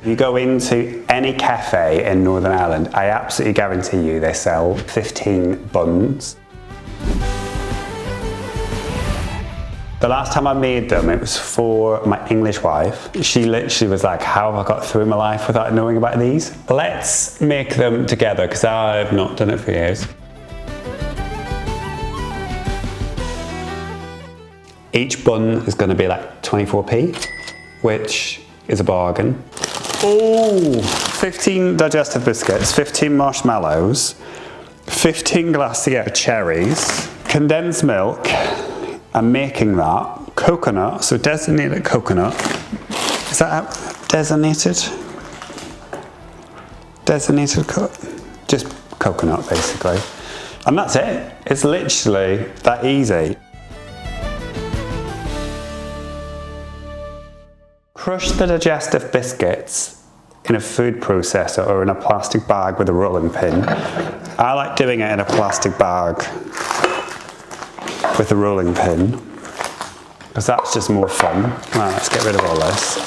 You go into any cafe in Northern Ireland, I absolutely guarantee you they sell 15 buns. The last time I made them, it was for my English wife. She literally was like, how have I got through my life without knowing about these? Let's make them together, because I've not done it for years. Each bun is going to be like 24p, which is a bargain. Oh, 15 digestive biscuits, 15 marshmallows, 15 glacé cherries, condensed milk. I'm making that. Coconut, so designated coconut. Is that designated? Designated just coconut, basically. And that's it. It's literally that easy. Crush the digestive biscuits in a food processor or in a plastic bag with a rolling pin. I like doing it in a plastic bag with a rolling pin, because that's just more fun. Right, let's get rid of all this.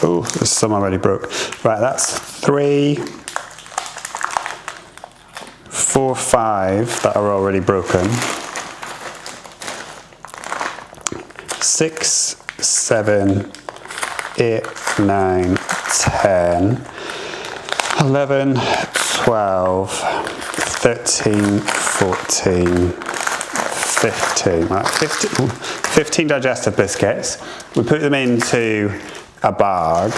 Oh, there's some already broke. Right, that's 3, 4, 5 that are already broken. 6, 7, 8, 9, 10, 11, 12, 13, 14, 15, right, 15 digestive biscuits. We put them into a bag,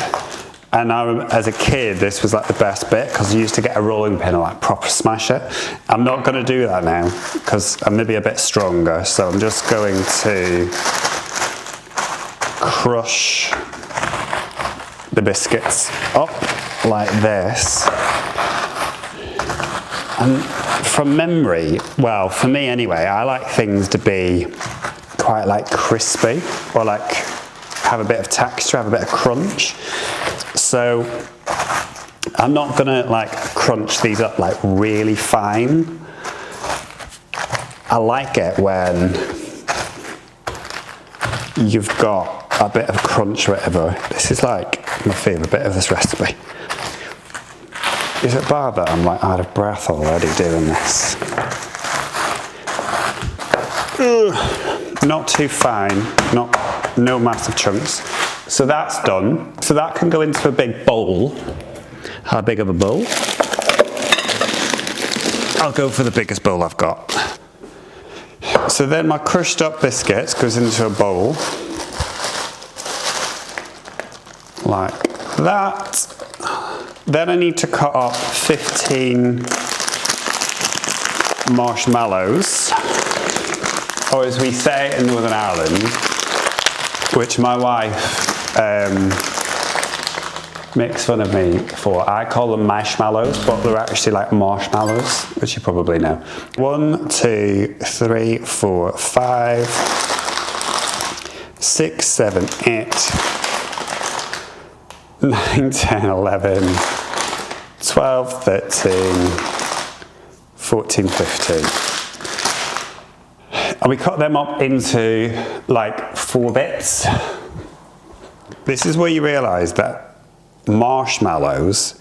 and as a kid this was like the best bit, because you used to get a rolling pin and like proper smash it. I'm not going to do that now because I'm maybe a bit stronger, so I'm just going to crush the biscuits up like this. And from memory, well, for me anyway, I like things to be quite like crispy, or like have a bit of texture, have a bit of crunch. So I'm not gonna like crunch these up like really fine. I like it when you've got a bit of crunch or whatever. This is like my favourite bit of this recipe. Is it bad that I'm like out of breath already doing this? Ugh. Not too fine, no massive chunks. So that's done. So that can go into a big bowl. How big of a bowl? I'll go for the biggest bowl I've got. So then my crushed up biscuits goes into a bowl. Like that. Then I need to cut up 15 marshmallows, or as we say in Northern Ireland, which my wife makes fun of me for. I call them marshmallows, but they're actually like marshmallows, which you probably know. 1, 2, 3, 4, 5, 6, 7, 8, 9, 10, 11, 12, 13, 14, 15. And we cut them up into like 4 bits. This is where you realise that marshmallows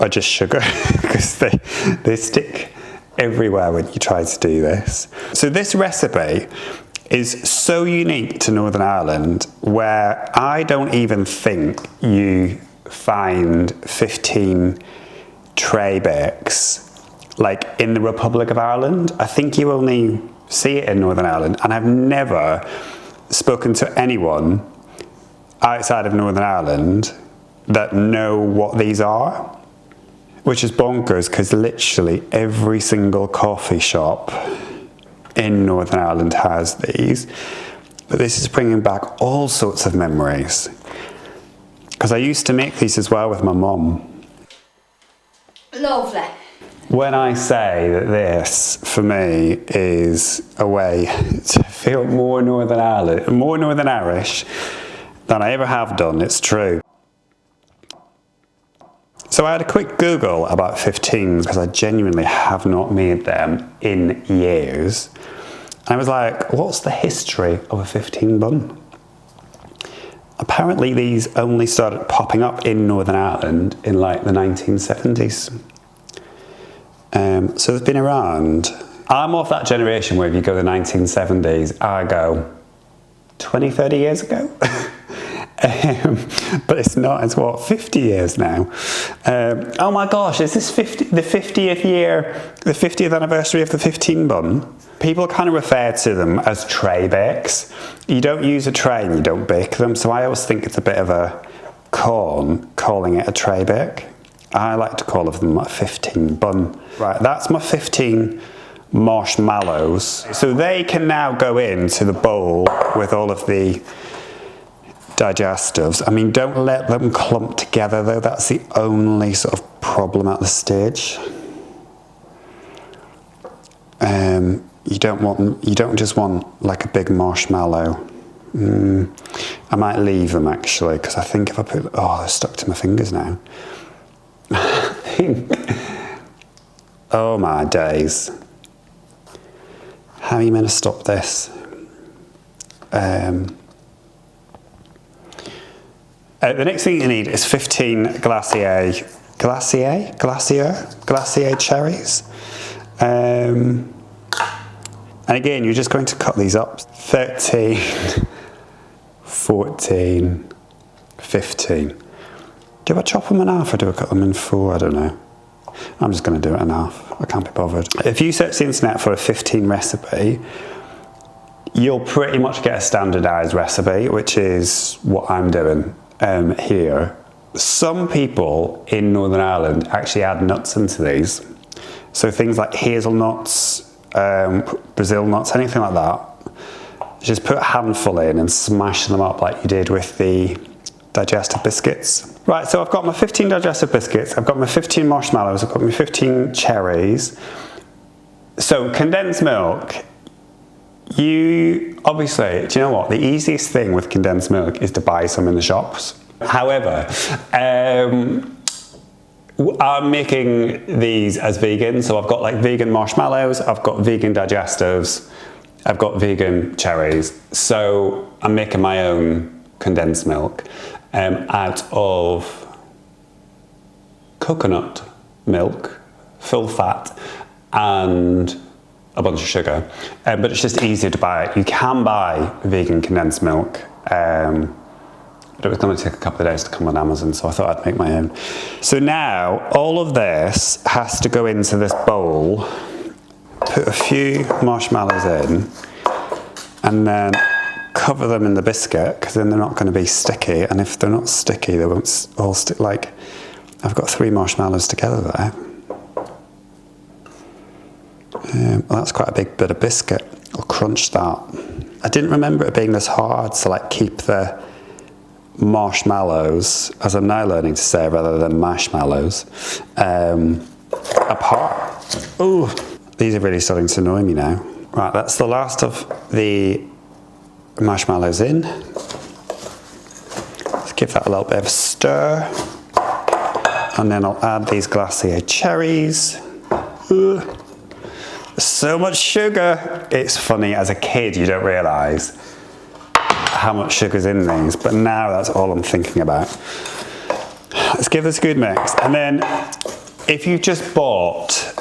are just sugar, because they stick everywhere when you try to do this. So this recipe is so unique to Northern Ireland, where I don't even think you find 15 Traybakes like in the Republic of Ireland. I think you only see it in Northern Ireland, and I've never spoken to anyone outside of Northern Ireland that know what these are, which is bonkers, because literally every single coffee shop in Northern Ireland has these. But this is bringing back all sorts of memories, because I used to make these as well with my mum. Lovely. When I say that this, for me, is a way to feel more Northern Ireland, more Northern Irish than I ever have done, it's true. So I had a quick Google about 15s, because I genuinely have not made them in years. And I was like, what's the history of a 15 bun? apparently these only started popping up in Northern Ireland in like the 1970s. So they've been around. I'm of that generation where if you go to the 1970s, I go 20, 30 years ago. But it's not, it's what, 50 years now. Oh my gosh, is this the 50th year, the 50th anniversary of the 15 bun? People kind of refer to them as tray bakes. You don't use a tray and you don't bake them, so I always think it's a bit of a con calling it a tray bake. I like to call them a 15 bun. Right, that's my 15 marshmallows. So they can now go into the bowl with all of the digestives. I mean, don't let them clump together though. That's the only sort of problem at this stage. You don't just want like a big marshmallow. I might leave them actually, because I think if I put, oh, they're stuck to my fingers now. Oh my days. How are you meant to stop this? The next thing you need is 15 glacé cherries. And again, you're just going to cut these up. 13, 14, 15. Do I chop them in half or do I cut them in 4? I don't know. I'm just going to do it in half. I can't be bothered. If you search the internet for a 15 recipe, you'll pretty much get a standardised recipe, which is what I'm doing here. Some people in Northern Ireland actually add nuts into these. So things like hazelnuts, Brazil nuts, anything like that. Just put a handful in and smash them up like you did with the digestive biscuits. Right, so I've got my 15 digestive biscuits, I've got my 15 marshmallows, I've got my 15 cherries. So condensed milk, you obviously, do you know what? The easiest thing with condensed milk is to buy some in the shops. However, I'm making these as vegan, so I've got like vegan marshmallows, I've got vegan digestives, I've got vegan cherries. So I'm making my own condensed milk out of coconut milk, full fat, and a bunch of sugar. But it's just easier to buy. You can buy vegan condensed milk. But it was going to take a couple of days to come on Amazon, so I thought I'd make my own. So now, all of this has to go into this bowl. Put a few marshmallows in, and then cover them in the biscuit, because then they're not going to be sticky, and if they're not sticky, they won't all stick. Like, I've got 3 marshmallows together there. Well, that's quite a big bit of biscuit. I'll crunch that. I didn't remember it being this hard to like keep the marshmallows, as I'm now learning to say rather than marshmallows, apart. Ooh, these are really starting to annoy me now. Right, that's the last of the marshmallows in. Let's give that a little bit of a stir. And then I'll add these glacé cherries. Ooh. So much sugar. It's funny, as a kid you don't realise how much sugar's in these, but now that's all I'm thinking about. Let's give this a good mix. And then if you've just bought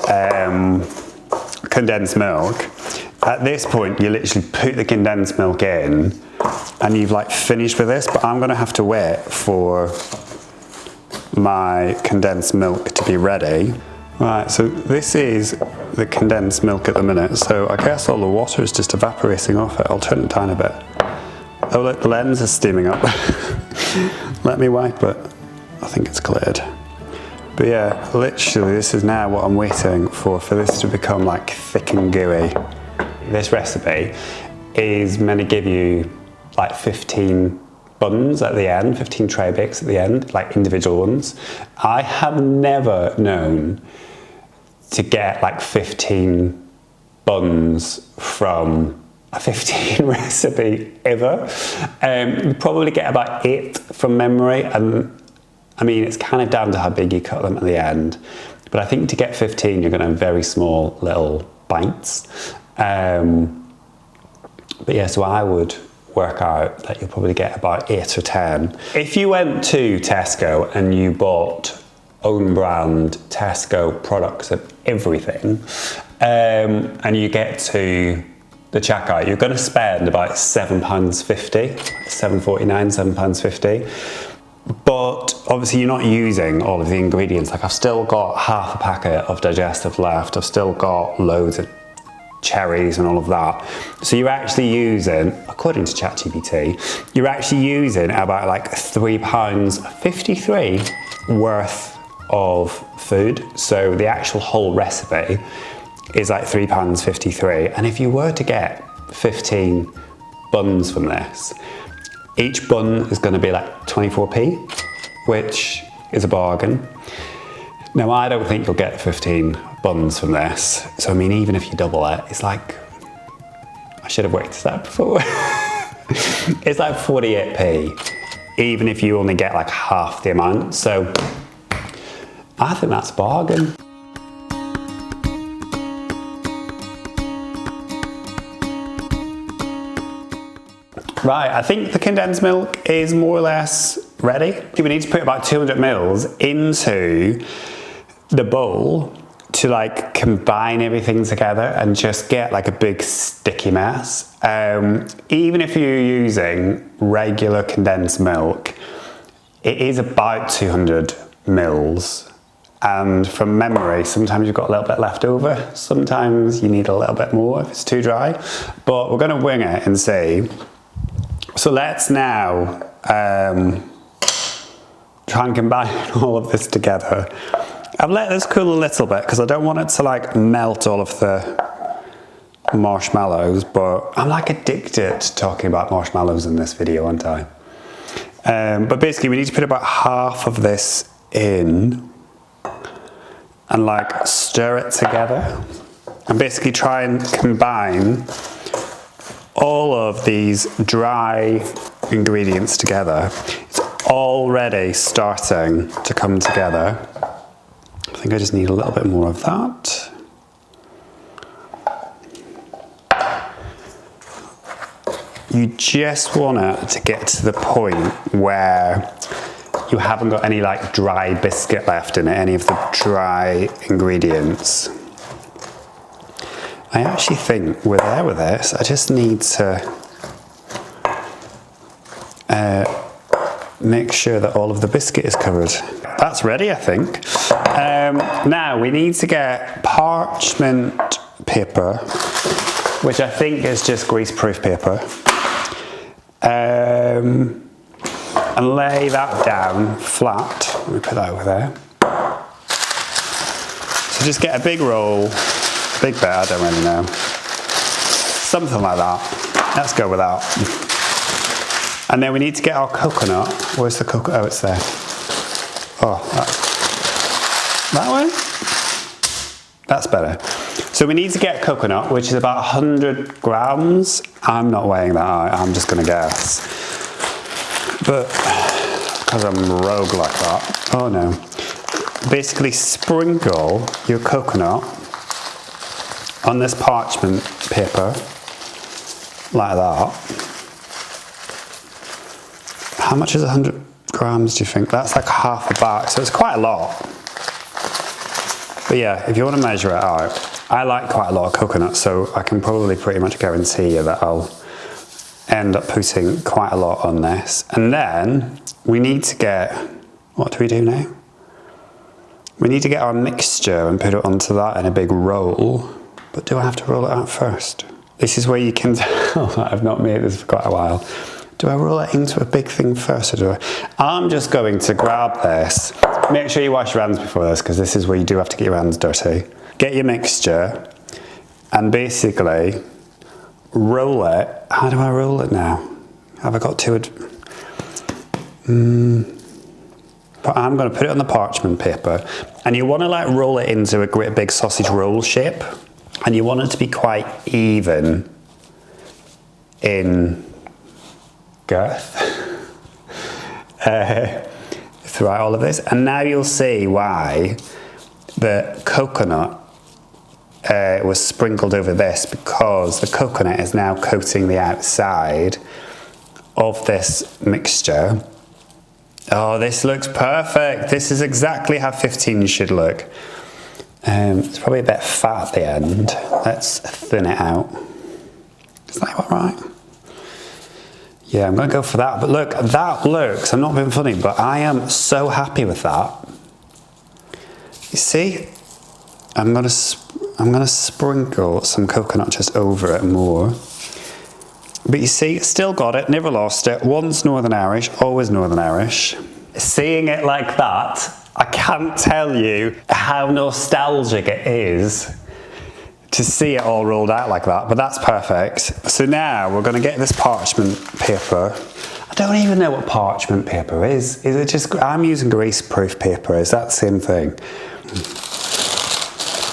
condensed milk, at this point you literally put the condensed milk in and you've like finished with this, but I'm gonna have to wait for my condensed milk to be ready. Right, so this is the condensed milk at the minute, so I guess all the water is just evaporating off it. I'll turn it down a bit. Oh look, the lens is steaming up. Let me wipe it. I think it's cleared. But yeah, literally this is now what I'm waiting for this to become like thick and gooey. This recipe is meant to give you like 15 buns at the end, 15 tray bakes at the end, like individual ones. I have never known to get like 15 buns from a 15 recipe ever. You probably get about 8 from memory, and I mean it's kind of down to how big you cut them at the end, but I think to get 15 you're going to have very small little bites. But yeah, so I would work out that you'll probably get about 8 or 10. If you went to Tesco and you bought own brand Tesco products of everything, and you get to the checkout, you're going to spend about £7.50, £7.49, £7.50. But obviously you're not using all of the ingredients. Like, I've still got half a packet of digestive left. I've still got loads of cherries and all of that. So you're actually using, according to ChatGPT, you're actually using about like £3.53 worth of food. So the actual whole recipe is like £3.53. And if you were to get 15 buns from this, each bun is going to be like 24p, which is a bargain. Now, I don't think you'll get 15 buns from this. So, I mean, even if you double it, it's like, I should have worked this out before. It's like 48p, even if you only get like half the amount. So, I think that's a bargain. Right, I think the condensed milk is more or less ready. We need to put about 200 mils into the bowl to like combine everything together and just get like a big sticky mess. Even if you're using regular condensed milk, it is about 200 mils. And from memory, sometimes you've got a little bit left over. Sometimes you need a little bit more if it's too dry. But we're gonna wing it and see. So let's now try and combine all of this together. I've let this cool a little bit because I don't want it to like melt all of the marshmallows, but I'm like addicted to talking about marshmallows in this video, aren't I? But basically we need to put about half of this in and like stir it together and basically try and combine all of these dry ingredients together. It's already starting to come together. I think I just need a little bit more of that. You just want it to get to the point where you haven't got any like dry biscuit left in it, any of the dry ingredients. I actually think we're there with this. I just need to make sure that all of the biscuit is covered. That's ready, I think. Now we need to get parchment paper, which I think is just greaseproof paper, and lay that down flat. Let me put that over there. So just get a big roll. Big bit, I don't really know. Something like that. Let's go with that. And then we need to get our coconut. Where's the coconut? Oh, it's there. Oh, that way? That's better. So we need to get coconut, which is about 100 grams. I'm not weighing that out, I'm just gonna guess. But, because I'm rogue like that. Oh no. Basically sprinkle your coconut on this parchment paper, like that. How much is 100 grams, do you think? That's like half a bag, so it's quite a lot. But yeah, if you want to measure it out, I like quite a lot of coconut, so I can probably pretty much guarantee you that I'll end up putting quite a lot on this. And then we need to get, what do we do now? We need to get our mixture and put it onto that in a big roll. But do I have to roll it out first? This is where you can tell that I've not made this for quite a while. Do I roll it into a big thing first or do I? I'm just going to grab this. Make sure you wash your hands before this because this is where you do have to get your hands dirty. Get your mixture and basically roll it. How do I roll it now? Have I got to it? But I'm going to put it on the parchment paper and you want to like roll it into a great big sausage roll shape. And you want it to be quite even in girth throughout all of this. And now you'll see why the coconut was sprinkled over this, because the coconut is now coating the outside of this mixture. Oh, this looks perfect. This is exactly how 15 should look. It's probably a bit fat at the end. Let's thin it out. Is that about right? Yeah, I'm gonna go for that. But look, that looks, I'm not being funny, but I am so happy with that. You see, I'm gonna sprinkle some coconut just over it more. But you see, still got it, never lost it. Once Northern Irish, always Northern Irish. Seeing it like that, I can't tell you how nostalgic it is to see it all rolled out like that, but that's perfect. So now we're gonna get this parchment paper. I don't even know what parchment paper is. Is it just, I'm using grease-proof paper. Is that the same thing?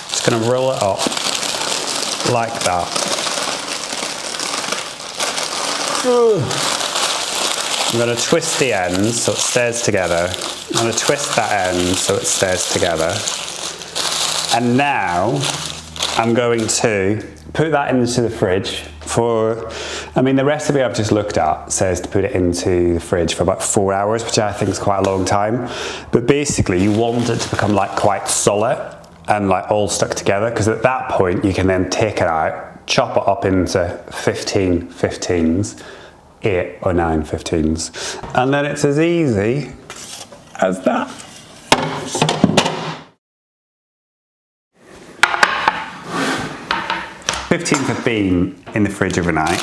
Just gonna roll it up like that. I'm going to twist the ends so it stays together. I'm going to twist that end so it stays together. And now I'm going to put that into the fridge for, I mean, the recipe I've just looked at says to put it into the fridge for about 4 hours, which I think is quite a long time. But basically you want it to become like quite solid and like all stuck together, because at that point you can then take it out, chop it up into 15 15s, 8 or 9 15s, and then it's as easy as that. Fifteens have been in the fridge overnight.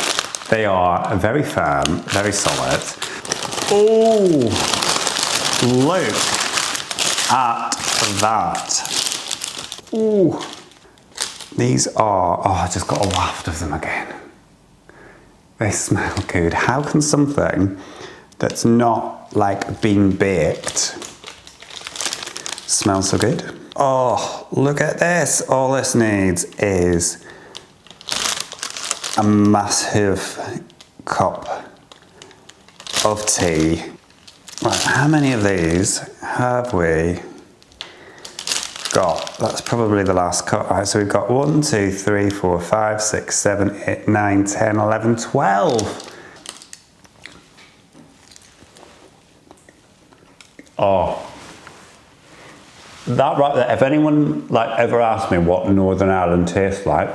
They are very firm, very solid. Oh, look at that. Ooh. These are, oh, I just got a waft of them again. They smell good. How can something that's not like been baked smell so good? Oh, look at this. All this needs is a massive cup of tea. Right, how many of these have we got? That's probably the last cup. Right, so we've got 1, 2, 3, 4, 5, 6, 7, 8, 9, 10, 11, 12. Oh, that right there. If anyone like ever asked me what Northern Ireland tastes like,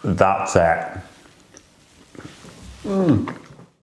that's it.